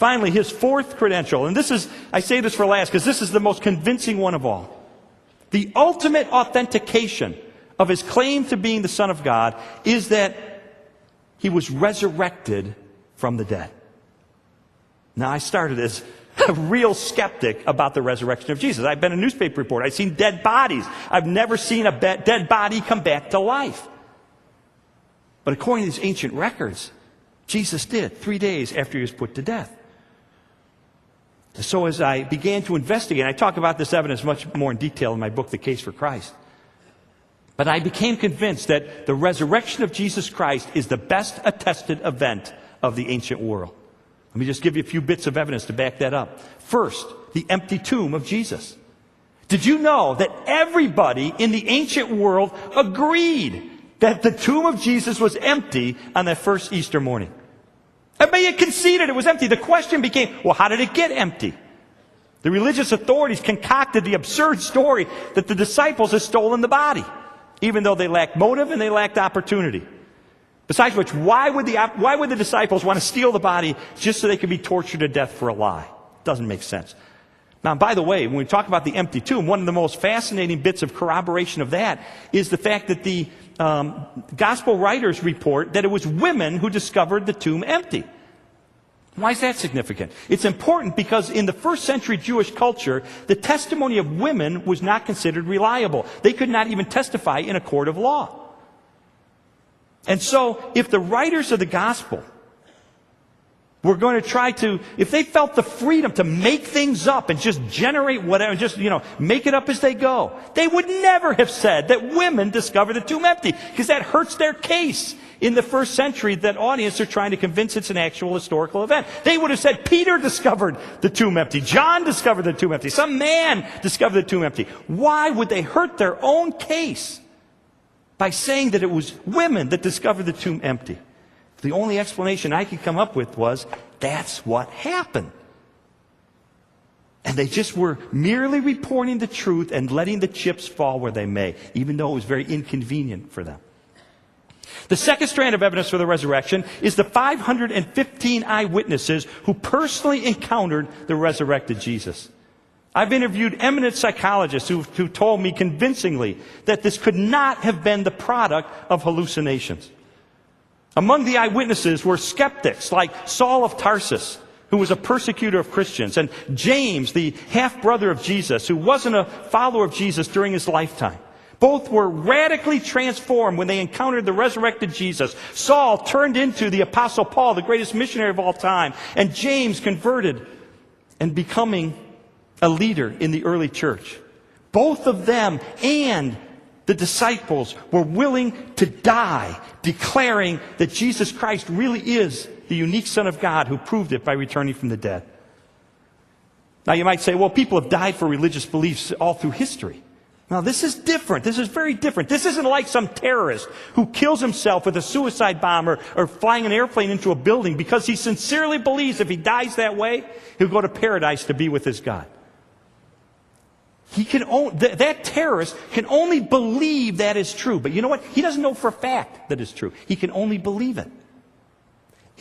Finally, his fourth credential, and I say this for last because this is the most convincing one of all. The ultimate authentication of his claim to being the Son of God is that he was resurrected from the dead. Now, I started as a real skeptic about the resurrection of Jesus. I've been a newspaper reporter. I've seen dead bodies. I've never seen a dead body come back to life. But according to these ancient records, Jesus did 3 days after he was put to death. So as I began to investigate, I talk about this evidence much more in detail in my book, The Case for Christ. But I became convinced that the resurrection of Jesus Christ is the best attested event of the ancient world. Let me just give you a few bits of evidence to back that up. First, the empty tomb of Jesus. Did you know that everybody in the ancient world agreed that the tomb of Jesus was empty on that first Easter morning? Everybody had conceded it was empty. The question became, well, how did it get empty? The religious authorities concocted the absurd story that the disciples had stolen the body, even though they lacked motive and they lacked opportunity. Besides which, why would the disciples want to steal the body just so they could be tortured to death for a lie? Doesn't make sense. Now, by the way, when we talk about the empty tomb, one of the most fascinating bits of corroboration of that is the fact that the gospel writers report that it was women who discovered the tomb empty. Why is that significant? It's important because in the first century Jewish culture, the testimony of women was not considered reliable. They could not even testify in a court of law. And so, if the writers of the gospel were going to try to, if they felt the freedom to make things up and just generate whatever, just, make it up as they go, they would never have said that women discovered the tomb empty, because that hurts their case in the first century. That audience are trying to convince it's an actual historical event. They would have said Peter discovered the tomb empty, John discovered the tomb empty, some man discovered the tomb empty. Why would they hurt their own case by saying that it was women that discovered the tomb empty? The only explanation I could come up with was, that's what happened. And they just were merely reporting the truth and letting the chips fall where they may, even though it was very inconvenient for them. The second strand of evidence for the resurrection is the 515 eyewitnesses who personally encountered the resurrected Jesus. I've interviewed eminent psychologists who told me convincingly that this could not have been the product of hallucinations. Among the eyewitnesses were skeptics like Saul of Tarsus, who was a persecutor of Christians, and James, the half-brother of Jesus, who wasn't a follower of Jesus during his lifetime. Both were radically transformed when they encountered the resurrected Jesus. Saul turned into the Apostle Paul, the greatest missionary of all time, and James converted and becoming a leader in the early church. Both of them and the disciples were willing to die, declaring that Jesus Christ really is the unique Son of God who proved it by returning from the dead. Now you might say, well, people have died for religious beliefs all through history. Now this is different. This is very different. This isn't like some terrorist who kills himself with a suicide bomb or flying an airplane into a building because he sincerely believes if he dies that way, he'll go to paradise to be with his God. That terrorist can only believe that is true. But you know what? He doesn't know for a fact that it's true. He can only believe it.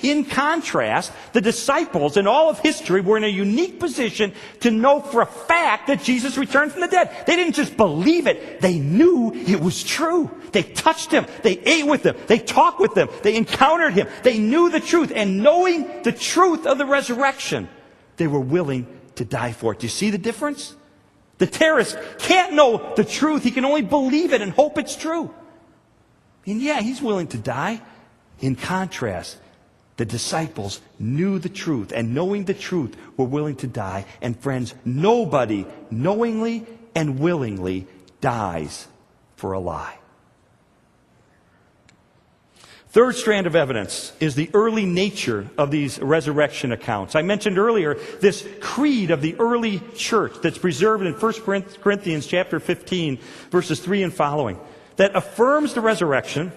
In contrast, the disciples in all of history were in a unique position to know for a fact that Jesus returned from the dead. They didn't just believe it. They knew it was true. They touched him. They ate with him. They talked with him. They encountered him. They knew the truth. And knowing the truth of the resurrection, they were willing to die for it. Do you see the difference? The terrorist can't know the truth. He can only believe it and hope it's true. And yeah, he's willing to die. In contrast, the disciples knew the truth, and knowing the truth, were willing to die. And friends, nobody knowingly and willingly dies for a lie. Third strand of evidence is the early nature of these resurrection accounts. I mentioned earlier this creed of the early church that's preserved in 1 Corinthians chapter 15, verses 3 and following, that affirms the resurrection,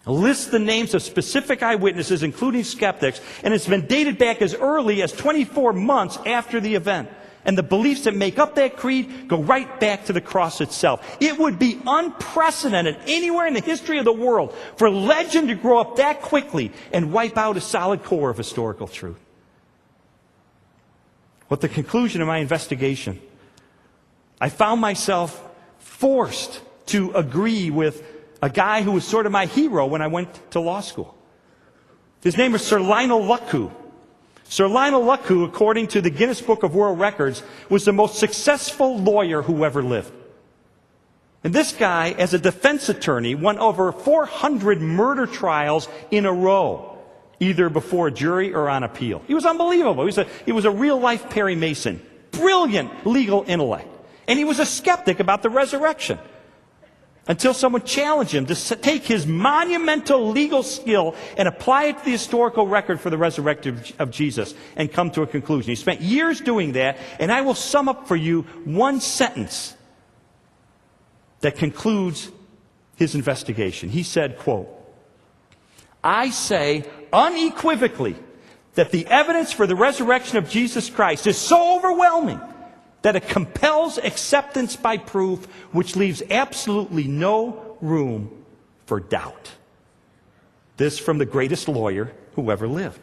lists the names of specific eyewitnesses, including skeptics, and it's been dated back as early as 24 months after the event. And the beliefs that make up that creed go right back to the cross itself. It would be unprecedented anywhere in the history of the world for legend to grow up that quickly and wipe out a solid core of historical truth. At the conclusion of my investigation, I found myself forced to agree with a guy who was sort of my hero when I went to law school. His name is Sir Lionel Luckhoo. Sir Lionel Luckhoo, according to the Guinness Book of World Records, was the most successful lawyer who ever lived. And this guy, as a defense attorney, won over 400 murder trials in a row, either before a jury or on appeal. He was unbelievable. He was a real-life Perry Mason. Brilliant legal intellect. And he was a skeptic about the resurrection, until someone challenged him to take his monumental legal skill and apply it to the historical record for the resurrection of Jesus and come to a conclusion. He spent years doing that, and I will sum up for you one sentence that concludes his investigation. He said, quote, "I say unequivocally that the evidence for the resurrection of Jesus Christ is so overwhelming that it compels acceptance by proof, which leaves absolutely no room for doubt." This from the greatest lawyer who ever lived.